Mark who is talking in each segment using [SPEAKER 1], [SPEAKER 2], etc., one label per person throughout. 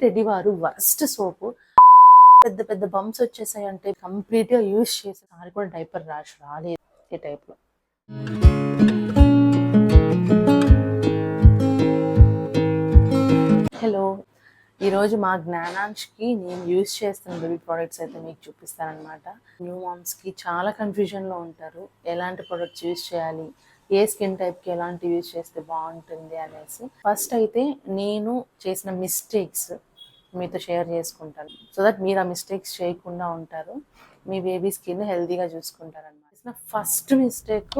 [SPEAKER 1] Teddy వారు worst సోపు. పెద్ద పెద్ద బంప్స్ వచ్చేసాయి అంటే కంప్లీట్ గా యూజ్ చేసి సారి కూడా డైపర్ ర్యాష్ రాలేదు ఈ టైప్ లో. హలో, ఈరోజు మా జ్ఞానాంష్కి నేను యూజ్ చేస్తున్న బేబీ ప్రోడక్ట్స్ అయితే మీకు చూపిస్తానమాట. న్యూ మామ్స్కి చాలా కన్ఫ్యూజన్లో ఉంటారు, ఎలాంటి ప్రోడక్ట్స్ యూజ్ చేయాలి, ఏ స్కిన్ టైప్కి ఎలాంటి యూజ్ చేస్తే బాగుంటుంది అనేసి. ఫస్ట్ అయితే నేను చేసిన మిస్టేక్స్ మీతో షేర్ చేసుకుంటాను, సో దట్ మీరు ఆ మిస్టేక్స్ చేయకుండా ఉంటారు, మీ బేబీ స్కిన్ హెల్తీగా చూసుకుంటారు అనమాట. ఫస్ట్ మిస్టేక్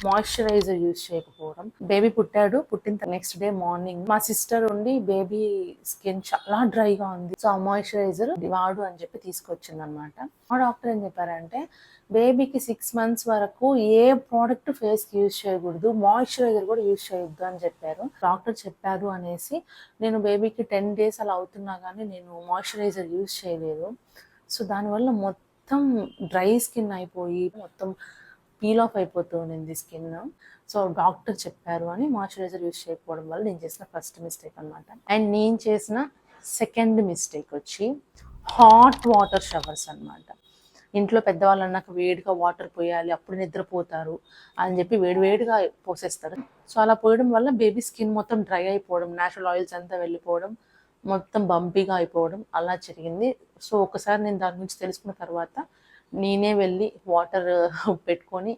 [SPEAKER 1] మాయిశ్చరైజర్ యూజ్ చేయకపోవడం. బేబీ పుట్టిన నెక్స్ట్ డే మార్నింగ్ మా సిస్టర్ ఉండి బేబీ స్కిన్ చాలా డ్రైగా ఉంది, సో ఆ మాయిశ్చరైజర్ వాడు అని చెప్పి తీసుకొచ్చింది అనమాట. మా డాక్టర్ ఏం చెప్పారంటే బేబీకి 6 months వరకు ఏ ప్రోడక్ట్ ఫేస్ కి యూజ్ చేయకూడదు, మాయిశ్చరైజర్ కూడా యూజ్ చేయొద్దు అని చెప్పారు. డాక్టర్ చెప్పారు అనేసి నేను బేబీకి 10 days అలా అవుతున్నా కానీ నేను మాయిశ్చరైజర్ యూజ్ చేయలేదు. సో దానివల్ల మొత్తం డ్రై స్కిన్ అయిపోయి మొత్తం పీల్ ఆఫ్ అయిపోతూ ఉండింది స్కిన్. సో డాక్టర్ చెప్పారు అని మాయిశ్చరైజర్ యూజ్ చేయకపోవడం వల్ల నేను చేసిన ఫస్ట్ మిస్టేక్ అనమాట. అండ్ నేను చేసిన సెకండ్ మిస్టేక్ వచ్చి హాట్ వాటర్ షవర్స్ అనమాట. ఇంట్లో పెద్దవాళ్ళు అన్నాక వేడిగా వాటర్ పోయాలి అప్పుడు నిద్రపోతారు అని చెప్పి వేడివేడిగా పోసేస్తారు. సో అలా పోయడం వల్ల బేబీ స్కిన్ మొత్తం డ్రై అయిపోవడం, న్యాచురల్ ఆయిల్స్ అంతా వెళ్ళిపోవడం, మొత్తం బంపీగా అయిపోవడం అలా జరిగింది. సో ఒకసారి నేను దాని గురించి తెలుసుకున్న తర్వాత నేనే వెళ్ళి వాటర్ పెట్టుకొని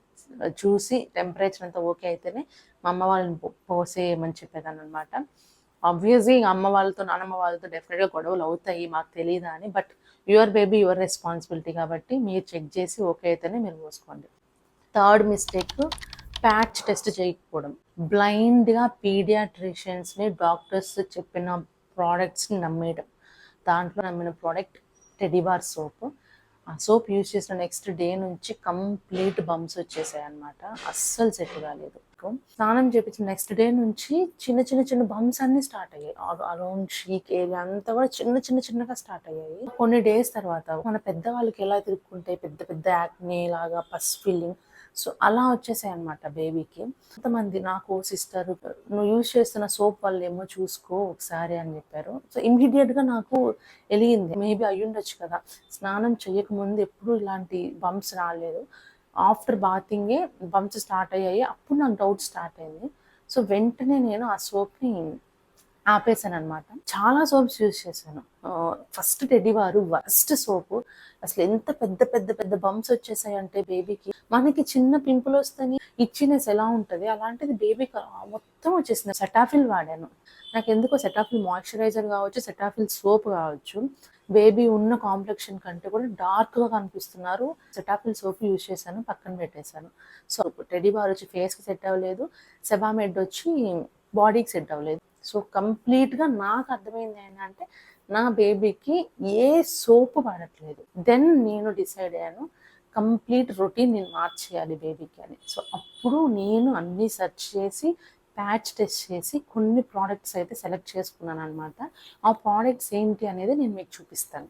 [SPEAKER 1] చూసి టెంపరేచర్ అంతా ఓకే అయితేనే మా అమ్మ వాళ్ళని పోసేయమని చెప్పేదాన్ని అనమాట. ఆబ్వియస్లీ అమ్మ వాళ్ళతో నాన్నమ్మ వాళ్ళతో డెఫినెట్గా గొడవలు అవుతాయి, మాకు తెలియదా అని. But your baby your responsibility కాబట్టి మీరు చెక్ చేసి ఓకే అయితేనే మీరు పోసుకోండి. థర్డ్ మిస్టేక్ ప్యాచ్ టెస్ట్ చేయకపోవడం. బ్లైండ్గా పీడియాట్రిషియన్స్ని డాక్టర్స్ చెప్పిన ప్రోడక్ట్స్ని నమ్మేయడం. దాంట్లో నమ్మిన ప్రోడక్ట్ టెడ్డీ బార్ సోప్. ఆ సోప్ యూజ్ చేసిన నెక్స్ట్ డే నుంచి కంప్లీట్ బంప్స్ వచ్చేసాయి అనమాట, అస్సలు సెట్ కాలేదు. స్నానం చేపించిన నెక్స్ట్ డే నుంచి చిన్న బంప్స్ అన్ని స్టార్ట్ అయ్యాయి. అరౌండ్ షీక్ ఏరియా అంతా కూడా చిన్నగా స్టార్ట్ అయ్యాయి. కొన్ని డేస్ తర్వాత మన పెద్దవాళ్ళకి ఎలా తిరుక్కుంటాయి పెద్ద పెద్ద యాక్నే లాగా పస్ ఫీలింగ్, సో అలా వచ్చేసాయి అనమాట బేబీకి. కొంతమంది నాకు సిస్టర్ నువ్వు యూజ్ చేస్తున్న సోప్ వల్ల ఏమో చూసుకో ఒకసారి అని చెప్పారు. సో ఇమ్మీడియట్గా నాకు వెలిగింది, మేబీ అయ్యుండొచ్చు కదా, స్నానం చేయకముందు ఎప్పుడు ఇలాంటి బంప్స్ రాలేదు, ఆఫ్టర్ బాతింగే బంప్స్ స్టార్ట్ అయ్యాయి, అప్పుడు నాకు డౌట్ స్టార్ట్ అయింది. సో వెంటనే నేను ఆ సోప్ని ఆపేసాను అనమాట. చాలా సోప్స్ యూజ్ చేశాను. ఫస్ట్ టెడ్డీ వారు వర్స్ట్ సోపు. అసలు ఎంత పెద్ద బంప్స్ వచ్చేసాయి అంటే బేబీకి, మనకి చిన్న పింపుల్ వస్తాయి ఇచ్చినెస్ ఎలా ఉంటుంది అలాంటిది బేబీకి మొత్తం వచ్చేసింది. సెటాఫిల్ వాడాను, నాకు ఎందుకో సెటాఫిల్ మాయిశ్చరైజర్ కావచ్చు, సెటాఫిల్ సోప్ కావచ్చు, బేబీ ఉన్న కాంప్లెక్షన్ కంటే కూడా డార్క్గా కనిపిస్తున్నారు. సెటాఫిల్ సోప్ యూజ్ చేశాను, పక్కన పెట్టేశాను. సో టెడ్డీ బార్ వచ్చి ఫేస్కి సెట్ అవ్వలేదు, సెబామెడ్ వచ్చి బాడీకి సెట్ అవ్వలేదు. సో కంప్లీట్గా నాకు అర్థమైంది ఏంటంటే నా బేబీకి ఏ సోపు వాడట్లేదు. దెన్ నేను డిసైడ్ అయ్యాను కంప్లీట్ రొటీన్ నేను మార్చేయాలి బేబీకి అని. సో అప్పుడు నేను అన్నీ సెర్చ్ చేసి ప్యాచ్ టెస్ట్ చేసి కొన్ని ప్రోడక్ట్స్ అయితే సెలెక్ట్ చేసుకున్నాను అనమాట. ఆ ప్రోడక్ట్స్ ఏంటి అనేది నేను మీకు చూపిస్తాను.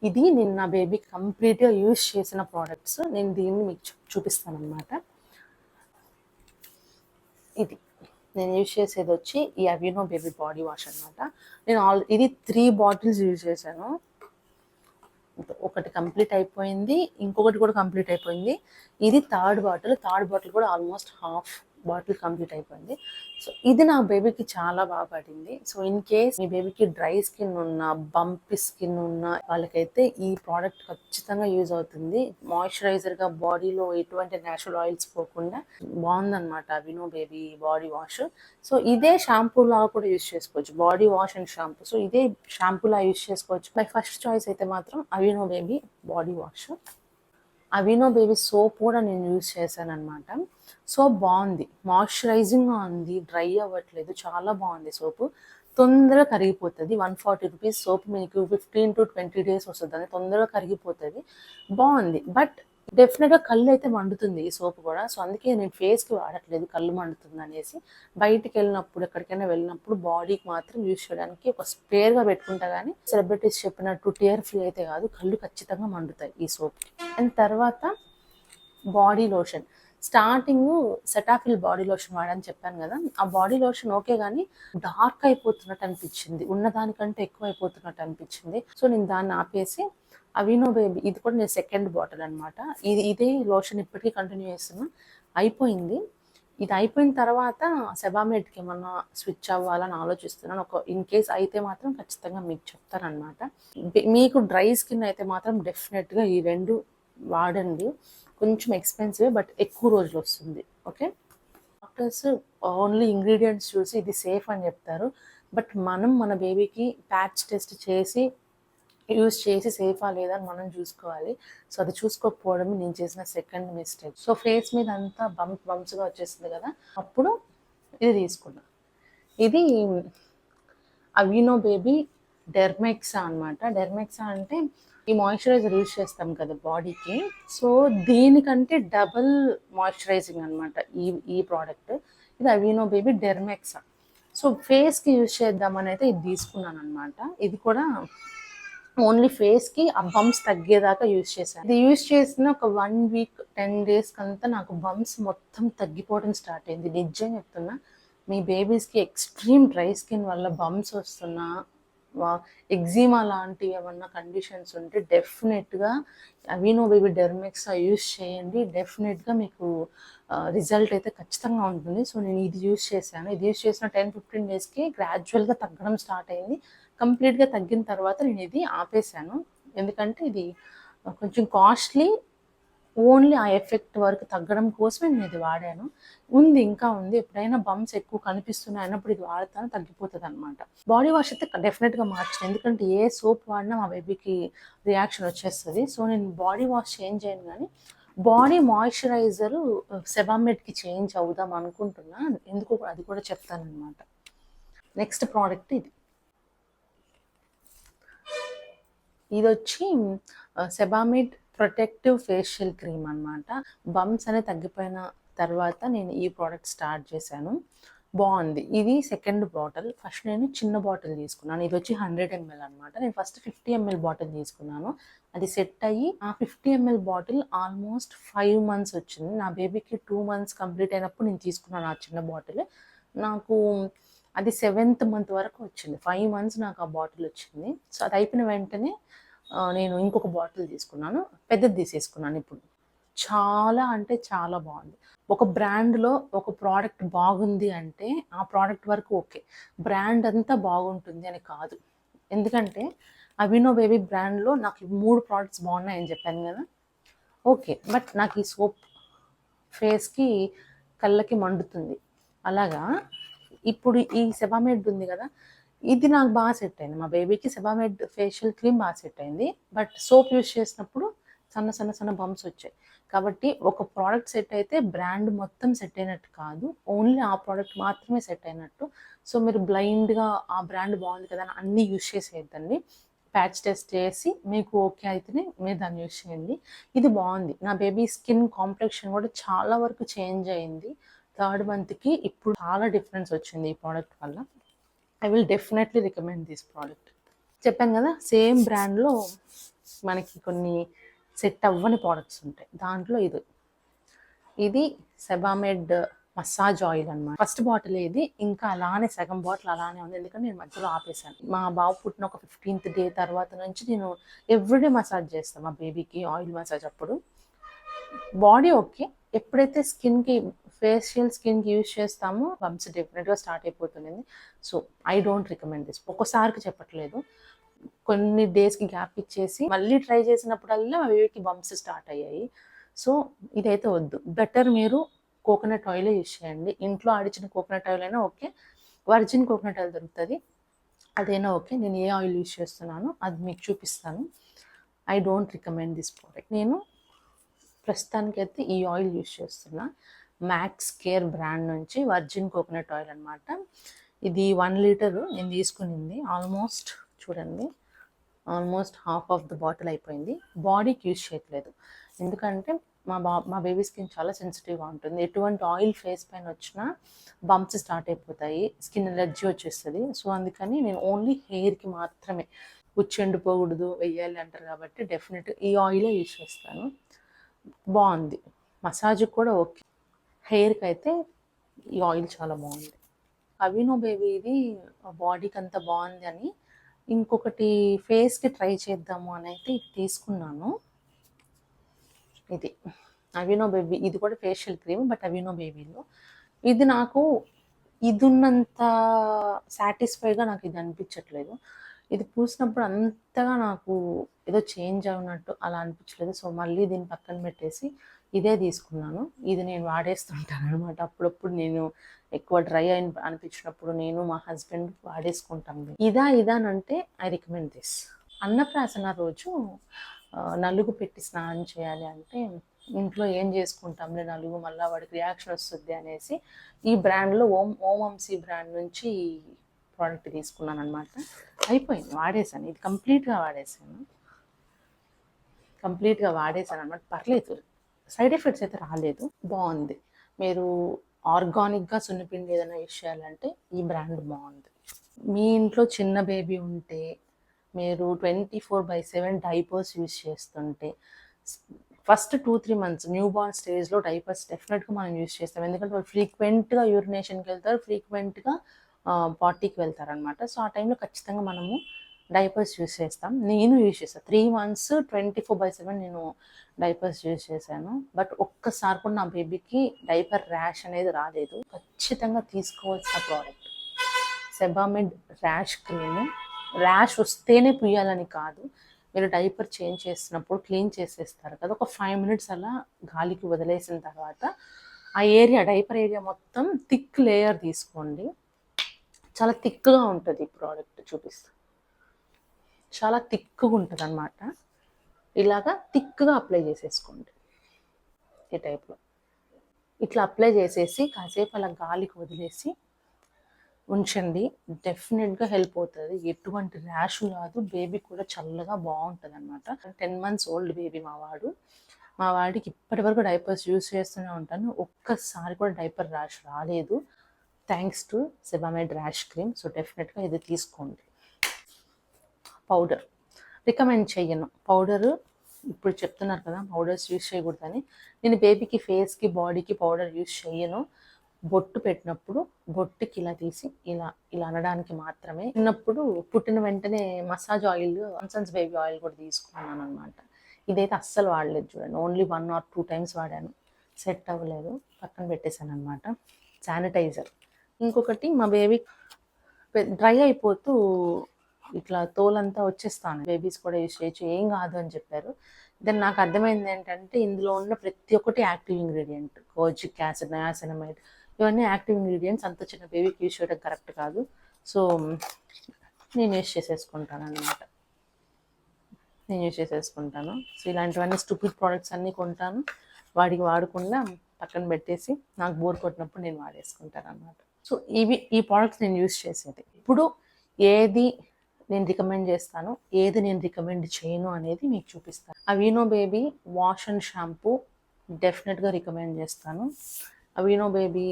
[SPEAKER 1] ఇది నేను నా బేబీకి కంప్లీట్గా యూజ్ చేసిన ప్రోడక్ట్స్, నేను దీన్ని మీకు చూపిస్తాను అనమాట. ఇది నేను యూజ్ చేసేది వచ్చి ఈ అవినో బేబీ బాడీ వాష్ అనమాట. నేను ఇది 3 bottles యూజ్ చేశాను. ఒకటి కంప్లీట్ అయిపోయింది, ఇంకొకటి కూడా కంప్లీట్ అయిపోయింది. ఇది థర్డ్ బాటిల్ కూడా ఆల్మోస్ట్ హాఫ్ బాటిల్ కంప్లీట్ అయిపోయింది. సో ఇది నా బేబీకి చాలా బాగా పడింది. సో ఇన్ కేస్ మీ బేబీకి డ్రై స్కిన్ ఉన్న, బంపీ స్కిన్ ఉన్న వాళ్ళకైతే ఈ ప్రోడక్ట్ ఖచ్చితంగా యూజ్ అవుతుంది. మాయిశ్చరైజర్గా బాడీలో ఎటువంటి న్యాచురల్ ఆయిల్స్ పోకుండా బాగుందన్నమాట Aveeno baby body wash. So ఇదే షాంపూ లాగా కూడా యూజ్ చేసుకోవచ్చు, body wash and shampoo. So ఇదే షాంపూలా యూజ్ చేసుకోవచ్చు. మై ఫస్ట్ చాయిస్ అయితే మాత్రం Aveeno baby body wash. Aveeno baby soap కూడా నేను యూజ్ చేశాను అనమాట. సోప్ బాగుంది, మాయిశ్చరైజింగ్గా ఉంది, డ్రై అవ్వట్లేదు, చాలా బాగుంది సోపు. తొందరగా కరిగిపోతుంది. 140 రూపీస్ సోప్ మీకు 15 to 20 days వస్తుంది, అని తొందరగా కరిగిపోతుంది, బాగుంది. బట్ డెఫినెట్గా కళ్ళు అయితే మండుతుంది ఈ సోప్ కూడా. సో అందుకే నేను ఫేస్కి వాడట్లేదు, కళ్ళు మండుతుంది అనేసి. బయటికి వెళ్ళినప్పుడు ఎక్కడికైనా వెళ్ళినప్పుడు బాడీకి మాత్రం యూజ్ చేయడానికి ఒక స్పేర్గా పెట్టుకుంటా, కానీ సెలబ్రిటీస్ చెప్పినట్టు టియర్ ఫ్రీ అయితే కాదు, కళ్ళు ఖచ్చితంగా మండుతాయి ఈ సోప్. అండ్ తర్వాత body lotion. Starting Cetaphil body lotion వాడని చెప్పాను కదా, ఆ బాడీ లోషన్ ఓకే కానీ డార్క్ అయిపోతున్నట్టు అనిపించింది, ఉన్నదానికంటే ఎక్కువ అయిపోతున్నట్టు అనిపించింది. సో నేను దాన్ని ఆపేసి అవినో బేబీ, ఇది కూడా నేను సెకండ్ బాటిల్ అనమాట, ఇదే లోషన్ ఇప్పటికీ కంటిన్యూ చేస్తున్నా. అయిపోయింది. ఇది అయిపోయిన తర్వాత సెబామేడ్కి ఏమన్నా స్విచ్ అవ్వాలని ఆలోచిస్తున్నాను. ఒక ఇన్ కేస్ అయితే మాత్రం ఖచ్చితంగా మీకు చెప్తానమాట. మీకు డ్రై స్కిన్ అయితే మాత్రం డెఫినెట్గా ఈ రెండు వాడండి. కొంచెం ఎక్స్పెన్సివ్ బట్ ఎక్కువ రోజులు వస్తుంది. ఓకే, డాక్టర్స్ ఓన్లీ ఇంగ్రీడియంట్స్ చూసి ఇది సేఫ్ అని చెప్తారు, బట్ మనం మన బేబీకి ప్యాచ్ టెస్ట్ చేసి యూజ్ చేసి సేఫా లేదా అని మనం చూసుకోవాలి. సో అది చూసుకోకపోవడం నేను చేసిన సెకండ్ మిస్టేక్. సో ఫేస్ మీద అంతా బంప్స్గా వచ్చేస్తుంది కదా, అప్పుడు ఇది తీసుకున్నా. ఇది అవినో బేబీ డెర్మెక్సా అనమాట. డెర్మెక్సా అంటే ఈ మాయిశ్చరైజర్ యూజ్ చేస్తాం కదా బాడీకి, సో దీనికంటే డబుల్ మాయిశ్చరైజింగ్ అనమాట ఈ ప్రోడక్ట్. ఇది అవినో బేబీ డెర్మెక్సా. సో ఫేస్కి యూజ్ చేద్దామని అయితే ఇది తీసుకున్నాను అనమాట. ఇది కూడా ఓన్లీ ఫేస్కి ఆ బంప్స్ తగ్గేదాకా యూజ్ చేశాను. ఇది యూజ్ చేసిన ఒక 1 వీక్ 10 డేస్కి అంతా నాకు బంప్స్ మొత్తం తగ్గిపోవడం స్టార్ట్ అయింది. నిజం చెప్తున్నా, మీ బేబీస్కి ఎక్స్ట్రీమ్ డ్రై స్కిన్ వల్ల బంప్స్ వస్తున్నా, ఎగ్జిమా లాంటివి ఏమన్నా కండిషన్స్ ఉంటే డెఫినెట్గా అవినో బేబీ డెర్మెక్సా యూజ్ చేయండి. డెఫినెట్గా మీకు రిజల్ట్ అయితే ఖచ్చితంగా ఉంటుంది. సో నేను ఇది యూజ్ చేశాను. ఇది యూజ్ చేసిన 10-15 డేస్కి గ్రాడ్యువల్గా తగ్గడం స్టార్ట్ అయింది. కంప్లీట్గా తగ్గిన తర్వాత నేను ఇది ఆపేశాను, ఎందుకంటే ఇది కొంచెం కాస్ట్లీ. ఓన్లీ ఆ ఎఫెక్ట్ వరకు తగ్గడం కోసమే నేను ఇది వాడాను. ఇంకా ఉంది, ఎప్పుడైనా బంప్స్ ఎక్కువ కనిపిస్తున్నాయి అన్నప్పుడు ఇది వాడతాను, తగ్గిపోతుంది అనమాట. బాడీ వాష్ అయితే డెఫినెట్గా మార్చాను, ఎందుకంటే ఏ సోప్ వాడినా మా బేబీకి రియాక్షన్ వచ్చేస్తుంది. సో నేను బాడీ వాష్ చేంజ్ చేయను, కానీ బాడీ మాయిశ్చరైజరు సెబామెడ్కి చేంజ్ అవుదాం అనుకుంటున్నా. ఎందుకు అది కూడా చెప్తానమాట. నెక్స్ట్ ప్రోడక్ట్ ఇది వచ్చి సెబామెడ్ ప్రొటెక్టివ్ ఫేషియల్ క్రీమ్ అనమాట. బంప్స్ అనేది తగ్గిపోయిన తర్వాత నేను ఈ ప్రోడక్ట్ స్టార్ట్ చేశాను. బాగుంది. ఇది సెకండ్ బాటిల్. ఫస్ట్ నేను చిన్న బాటిల్ తీసుకున్నాను, ఇది వచ్చి 100 ml అనమాట. నేను ఫస్ట్ 50 ml బాటిల్ తీసుకున్నాను, అది సెట్ అయ్యి ఆ 50 ml బాటిల్ ఆల్మోస్ట్ 5 months వచ్చింది. నా బేబీకి 2 months కంప్లీట్ అయినప్పుడు నేను తీసుకున్నాను ఆ చిన్న బాటిల్. నాకు అది 7th month వరకు వచ్చింది. 5 months నాకు ఆ బాటిల్ వచ్చింది. సో అది అయిపోయిన వెంటనే నేను ఇంకొక బాటిల్ తీసుకున్నాను, పెద్దది తీసేసుకున్నాను. ఇప్పుడు చాలా అంటే చాలా బాగుంది. ఒక బ్రాండ్లో ఒక ప్రోడక్ట్ బాగుంది అంటే ఆ ప్రోడక్ట్ వరకు ఓకే, బ్రాండ్ అంతా బాగుంటుంది అని కాదు. ఎందుకంటే అవినో బేబీ బ్రాండ్లో నాకు 3 ప్రోడక్ట్స్ బాగున్నాయని చెప్పాను కదా, ఓకే, బట్ నాకు ఈ సోప్ ఫేస్కి కళ్ళకి మండుతుంది. అలాగా ఇప్పుడు ఈ సెబామెడ్ ఉంది కదా, ఇది నాకు బాగా సెట్ అయింది. మా బేబీకి సెబామెడ్ ఫేషియల్ క్రీమ్ బాగా సెట్ అయింది, బట్ సోప్ యూజ్ చేసినప్పుడు సన్న బంప్స్ వచ్చాయి. కాబట్టి ఒక ప్రోడక్ట్ సెట్ అయితే బ్రాండ్ మొత్తం సెట్ అయినట్టు కాదు, ఓన్లీ ఆ ప్రోడక్ట్ మాత్రమే సెట్ అయినట్టు. సో మీరు బ్లైండ్గా ఆ బ్రాండ్ బాగుంది కదా అని అన్నీ యూజ్ చేసేద్దండి. ప్యాచ్ టెస్ట్ చేసి మీకు ఓకే అయితేనే మీరు దాన్ని యూజ్ చేయండి. ఇది బాగుంది. నా బేబీ స్కిన్ కాంప్లెక్షన్ కూడా చాలా వరకు చేంజ్ అయింది. 3rd monthకి ఇప్పుడు చాలా డిఫరెన్స్ వచ్చింది ఈ ప్రోడక్ట్ వల్ల. I will definitely recommend this product. చెప్పాను కదా, సేమ్ బ్రాండ్లో మనకి కొన్ని సెట్ అవ్వని ప్రోడక్ట్స్ ఉంటాయి, దాంట్లో ఇది సెబామెడ్ మసాజ్ ఆయిల్ అనమాట. ఫస్ట్ బాటిల్ ఇది, ఇంకా అలానే సగం బాటిల్ అలానే ఉంది, ఎందుకంటే నేను మధ్యలో ఆపేశాను. మా బాబు పుట్టిన ఒక 15th day తర్వాత నుంచి నేను ఎవ్రీడే మసాజ్ చేస్తాను మా బేబీకి, ఆయిల్ మసాజ్. అప్పుడు బాడీ ఓకే, ఎప్పుడైతే స్కిన్కి ఫేషియల్ స్కిన్కి యూజ్ చేస్తామో బంప్స్ డెఫినెట్గా స్టార్ట్ అయిపోతుంది. So I don't recommend this. ఒక్కసారికి చెప్పట్లేదు, కొన్ని డేస్కి గ్యాప్ ఇచ్చేసి మళ్ళీ ట్రై చేసినప్పుడల్లా మా బేబీకి బంప్స్ స్టార్ట్ అయ్యాయి. సో ఇదైతే వద్దు. బెటర్ మీరు కోకోనట్ ఆయిల్ యూజ్ చేయండి. ఇంట్లో ఆడిచిన కోకోనట్ ఆయిల్ అయినా ఓకే, వర్జిన్ కోకోనట్ ఆయిల్ దొరుకుతుంది, అదైనా ఓకే. నేను ఏ ఆయిల్ యూజ్ చేస్తున్నానో అది మీకు చూపిస్తాను. I don't recommend this product. నేను ప్రస్తుతానికైతే ఈ ఆయిల్ యూజ్ చేస్తున్నా, మ్యాక్స్ కేర్ బ్రాండ్ నుంచి వర్జిన్ కోకోనట్ ఆయిల్ అనమాట. ఇది 1 లీటర్ నేను తీసుకునింది. ఆల్మోస్ట్ చూడండి, almost half of the bottle అయిపోయింది. బాడీకి యూజ్ చేయట్లేదు, ఎందుకంటే మా బేబీ స్కిన్ చాలా సెన్సిటివ్గా ఉంటుంది. ఎటువంటి ఆయిల్ ఫేస్ పైన వచ్చినా బంప్స్ స్టార్ట్ అయిపోతాయి, స్కిన్ ఎలర్జీ వచ్చేస్తుంది. సో అందుకని నేను ఓన్లీ హెయిర్కి మాత్రమే, ఎండిపోకూడదు వెయ్యాలి అంటారు కాబట్టి డెఫినెట్గా ఈ ఆయిలే యూజ్ చేస్తాను. బాగుంది, మసాజ్ కూడా ఓకే. హెయిర్కి అయితే ఈ ఆయిల్ చాలా బాగుంది. అవినో బేబీ ఇది బాడీకి అంత బాగుంది అని ఇంకొకటి ఫేస్కి ట్రై చేద్దాము అని అయితే ఇది తీసుకున్నాను. ఇది అవినో బేబీ, ఇది కూడా ఫేషియల్ క్రీమ్, బట్ అవినో బేబీలో ఇది నాకు ఇది ఉన్నంత సాటిస్ఫైగా నాకు ఇది అనిపించట్లేదు. ఇది పూసినప్పుడు అంతగా నాకు ఏదో చేంజ్ అవునట్టు అలా అనిపించలేదు. సో మళ్ళీ దీన్ని పక్కన పెట్టేసి ఇదే తీసుకున్నాను. ఇది నేను వాడేస్తుంటాను అనమాట. అప్పుడప్పుడు నేను ఎక్కువ డ్రై అనిపించినప్పుడు నేను మా హస్బెండ్ వాడేసుకుంటాం. ఇదా అని అంటే ఐ రికమెండ్ దిస్. అన్నప్రాసన రోజు నలుగు పెట్టి స్నానం చేయాలి అంటే ఇంట్లో ఏం చేసుకుంటాంలే నలుగు మళ్ళీ వాడికి రియాక్షన్ వస్తుంది అనేసి ఈ బ్రాండ్లో ఓంవంశీ బ్రాండ్ నుంచి ప్రోడక్ట్ తీసుకున్నాను అనమాట. అయిపోయింది, వాడేసాను. ఇది కంప్లీట్గా వాడేసాను అనమాట. పర్లేదు, సైడ్ ఎఫెక్ట్స్ అయితే రాలేదు, బాగుంది. మీరు ఆర్గానిక్గా సున్నిపిండి ఏదైనా యూస్ చేయాలంటే ఈ బ్రాండ్ బాగుంది. మీ ఇంట్లో చిన్న బేబీ ఉంటే మీరు 24/7 డైపర్స్ యూస్ చేస్తుంటే ఫస్ట్ 2-3 మంత్స్ న్యూ బార్న్ స్టేజ్లో డైపర్స్ డెఫినెట్గా మనం యూస్ చేస్తాం. ఎందుకంటే వాళ్ళు ఫ్రీక్వెంట్గా యూరినేషన్కి వెళ్తారు, ఫ్రీక్వెంట్గా పార్టీకి వెళ్తారు అనమాట. సో ఆ టైంలో ఖచ్చితంగా మనము డైపర్స్ యూస్ చేస్తాం. నేను యూస్ చేస్తాను 3 months 24/7 నేను డైపర్స్ యూస్ చేశాను. బట్ ఒక్కసారి కూడా నా బేబీకి డైపర్ ర్యాష్ అనేది రాలేదు. ఖచ్చితంగా తీసుకోవాల్సిన product Sebamed rash cream. Rash వస్తేనే పుయ్యాలని కాదు, మీరు డైపర్ చేంజ్ చేసినప్పుడు క్లీన్ చేసేస్తారు కదా, ఒక 5 minutes అలా గాలికి వదిలేసిన తర్వాత ఆ ఏరియా డైపర్ ఏరియా మొత్తం థిక్ లేయర్ తీసుకోండి. చాలా థిక్గా ఉంటుంది ఈ ప్రోడక్ట్, చూపిస్తాను. చాలా థిక్గా ఉంటుంది అనమాట. ఇలాగా థిక్గా అప్లై చేసేసుకోండి. ఈ టైప్లో ఇట్లా అప్లై చేసేసి కాసేపు అలా గాలికి వదిలేసి ఉంచండి. డెఫినెట్గా హెల్ప్ అవుతుంది. ఎటువంటి ర్యాష్ రాదు, బేబీ కూడా చల్లగా బాగుంటుంది అనమాట. 10 months ఓల్డ్ బేబీ మా వాడికి ఇప్పటి వరకు డైపర్స్ యూస్ చేస్తూనే ఉంటాను. ఒక్కసారి కూడా డైపర్ ర్యాష్ రాలేదు, thanks to Sebamed rash cream. So డెఫినెట్గా ఇది తీసుకోండి. పౌడర్ రికమెండ్ చెయ్యను. పౌడరు ఇప్పుడు చెప్తున్నారు కదా పౌడర్స్ యూస్ చేయకూడదని, నేను బేబీకి ఫేస్కి బాడీకి పౌడర్ యూస్ చేయను. బొట్టు పెట్టినప్పుడు బొట్టుకి ఇలా తీసి ఇలా అనడానికి మాత్రమే. చిన్నప్పుడు పుట్టిన వెంటనే massage oil, Johnson's baby oil కూడా తీసుకున్నాను అనమాట. ఇదైతే అస్సలు వాడలేదు, చూడండి. ఓన్లీ 1 or 2 times వాడాను, సెట్ అవ్వలేదు, పక్కన పెట్టేశాను అనమాట. శానిటైజర్. ఇంకొకటి, మా బేబీ డ్రై అయిపోతూ ఇట్లా తోలంతా వచ్చేస్తాను, బేబీస్ కూడా యూస్ చేయొచ్చు, ఏం కాదు అని చెప్పారు. దెన్ నాకు అర్థమైంది ఏంటంటే ఇందులో ఉన్న ప్రతి ఒక్కటి active ingredient, kojic acid, niacinamide, ఇవన్నీ యాక్టివ్ ఇంగ్రీడియంట్స్. అంత చిన్న బేబీకి యూస్ చేయడం కరెక్ట్ కాదు. సో నేను యూస్ చేసేసుకుంటాను అనమాట. సో ఇలాంటివన్నీ స్టూపిడ్ ప్రోడక్ట్స్ అన్నీ కొంటాను, వాడికి వాడకుండా పక్కన పెట్టేసి నాకు బోర్ కొట్టినప్పుడు నేను వాడేసుకుంటాను అనమాట. సో ఈ ప్రోడక్ట్స్ నేను యూస్ చేసేది. ఇప్పుడు ఏది నేను రికమెండ్ చేస్తాను, ఏది నేను రికమెండ్ చేయను అనేది మీకు చూపిస్తాను. అవినో బేబీ వాష్ అండ్ షాంపూ డెఫినెట్గా రికమెండ్ చేస్తాను. అవినో బేబీ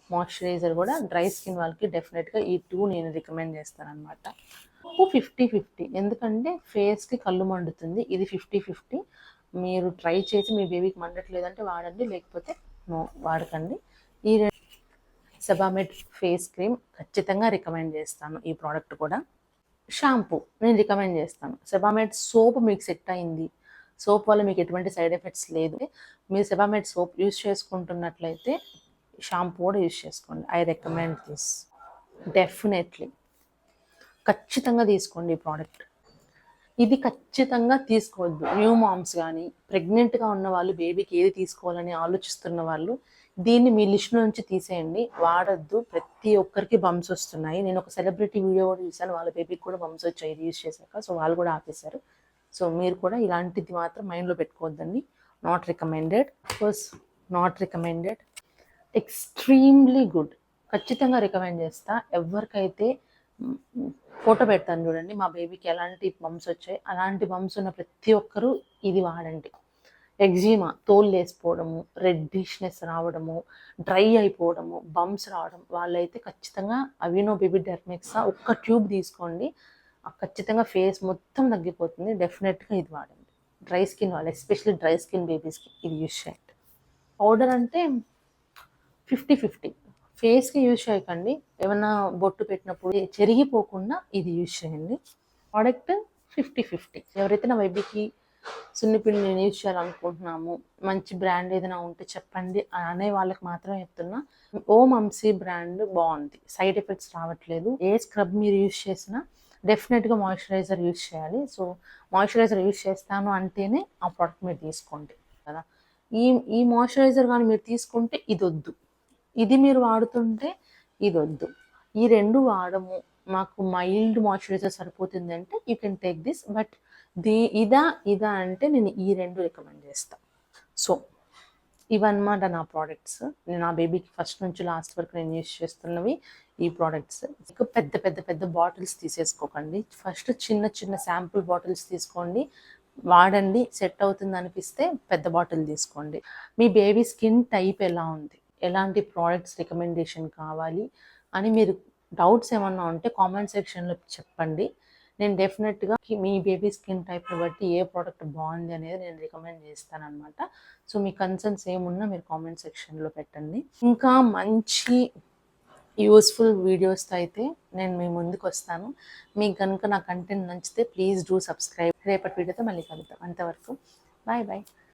[SPEAKER 1] మాయిశ్చరైజర్ కూడా డ్రై స్కిన్ వాళ్ళకి డెఫినెట్గా ఈ 2 నేను రికమెండ్ చేస్తాను అనమాట. 50-50, ఎందుకంటే ఫేస్కి కళ్ళు మండుతుంది. ఇది 50-50. మీరు ట్రై చేసి మీ బేబీకి మండట్లేదంటే వాడండి, లేకపోతే నో వాడకండి. ఈ సెబామెడ్ ఫేస్ క్రీమ్ ఖచ్చితంగా రికమెండ్ చేస్తాను. ఈ ప్రోడక్ట్ కూడా. షాంపూ నేను రికమెండ్ చేస్తాను. సెబామెడ్ సోప్ మీకు సెట్ అయింది, సోప్ వల్ల మీకు ఎటువంటి సైడ్ ఎఫెక్ట్స్ లేదు, మీరు సెబామెడ్ సోప్ యూస్ చేసుకుంటున్నట్లయితే షాంపూ కూడా యూస్ చేసుకోండి. I recommend this definitely. ఖచ్చితంగా తీసుకోండి ఈ ప్రోడక్ట్. ఇది ఖచ్చితంగా తీసుకోవద్దు. న్యూ మామ్స్ కానీ ప్రెగ్నెంట్గా ఉన్న వాళ్ళు, బేబీకి ఏది తీసుకోవాలని ఆలోచిస్తున్న వాళ్ళు దీన్ని మీ లిస్ట్ నుంచి తీసేయండి, వాడద్దు. ప్రతి ఒక్కరికి బంప్స్ వస్తున్నాయి. నేను ఒక సెలబ్రిటీ వీడియో కూడా చూసాను, వాళ్ళ బేబీకి కూడా బంప్స్ వచ్చాయి ఇది యూస్ చేశాక. సో వాళ్ళు కూడా ఆపేశారు. సో మీరు కూడా ఇలాంటిది మాత్రం మైండ్లో పెట్టుకోవద్దండి. Not recommended, course not recommended. Extremely good, ఖచ్చితంగా రికమెండ్ చేస్తా. ఎవరికైతే ఫోటో పెడతాను చూడండి, మా బేబీకి ఎలాంటి బంప్స్ వచ్చాయి, అలాంటి బంప్స్ ఉన్న ప్రతి ఒక్కరూ ఇది వాడండి. ఎగ్జిమా, తోలు లేసిపోవడము, రెడ్డిష్నెస్ రావడము, డ్రై అయిపోవడము, బంప్స్ రావడం, వాళ్ళైతే ఖచ్చితంగా అవినో బేబీ డెర్మిక్సా ఒక్క ట్యూబ్ తీసుకోండి, ఖచ్చితంగా ఫేస్ మొత్తం తగ్గిపోతుంది. డెఫినెట్గా ఇది వాడండి. డ్రై స్కిన్ వాళ్ళు, ఎస్పెషల్లీ డ్రై స్కిన్ బేబీస్కి ఇది యూస్ చేయండి. పౌడర్ అంటే 50-50. ఫేస్కి యూజ్ చేయకండి, ఏమన్నా బొట్టు పెట్టినప్పుడు చెరిగిపోకుండా ఇది యూజ్ చేయండి. ప్రోడక్ట్ 50-50. ఎవరైతే నా బేబీకి సున్నిపిండి నేను యూజ్ చేయాలనుకుంటున్నాము, మంచి బ్రాండ్ ఏదైనా ఉంటే చెప్పండి అనే వాళ్ళకి మాత్రం చెప్తున్నా. ఓం అంశీ బ్రాండ్ బాగుంది, సైడ్ ఎఫెక్ట్స్ రావట్లేదు. ఏ స్క్రబ్ మీరు యూజ్ చేసినా డెఫినెట్గా మాయిశ్చరైజర్ యూజ్ చేయాలి. సో మాయిశ్చరైజర్ యూజ్ చేస్తాను అంటేనే ఆ ప్రోడక్ట్ మీరు తీసుకోండి కదా. ఈ ఈ మాయిశ్చరైజర్ కానీ మీరు తీసుకుంటే ఇది వద్దు, ఇది మీరు వాడుతుంటే ఇది వద్దు, ఈ రెండు వాడము, మాకు మైల్డ్ మాయిశ్చరైజర్ సరిపోతుంది అంటే you can take this. But ఇదా అంటే నేను ఈ రెండు రికమెండ్ చేస్తాను. సో ఇవన్నమాట నా ప్రోడక్ట్స్. నేను నా బేబీకి ఫస్ట్ నుంచి లాస్ట్ వరకు నేను యూజ్ చేస్తున్నవి ఈ ప్రోడక్ట్స్. ఇక పెద్ద పెద్ద పెద్ద బాటిల్స్ తీసేసుకోకండి, ఫస్ట్ చిన్న చిన్న శాంపుల్ బాటిల్స్ తీసుకోండి, వాడండి, సెట్ అవుతుంది అనిపిస్తే పెద్ద బాటిల్ తీసుకోండి. మీ బేబీ స్కిన్ టైప్ ఎలా ఉంది, ఎలాంటి ప్రోడక్ట్స్ రికమెండేషన్ కావాలి అని మీరు డౌట్స్ ఏమన్నా ఉంటే కామెంట్ సెక్షన్లో చెప్పండి. నేను డెఫినెట్గా మీ బేబీ స్కిన్ టైప్ని బట్టి ఏ ప్రోడక్ట్ బాగుంది అనేది నేను రికమెండ్ చేస్తాను అనమాట. సో మీ కన్సర్న్స్ ఏమున్నా మీరు కామెంట్ సెక్షన్లో పెట్టండి. ఇంకా మంచి యూస్ఫుల్ వీడియోస్తో అయితే నేను మీ ముందుకు వస్తాను. మీకు కనుక నా కంటెంట్ నచ్చితే ప్లీజ్ డూ సబ్స్క్రైబ్. రేపటి వీడియోతో మళ్ళీ కలుద్దాం. అంతవరకు బాయ్ బాయ్.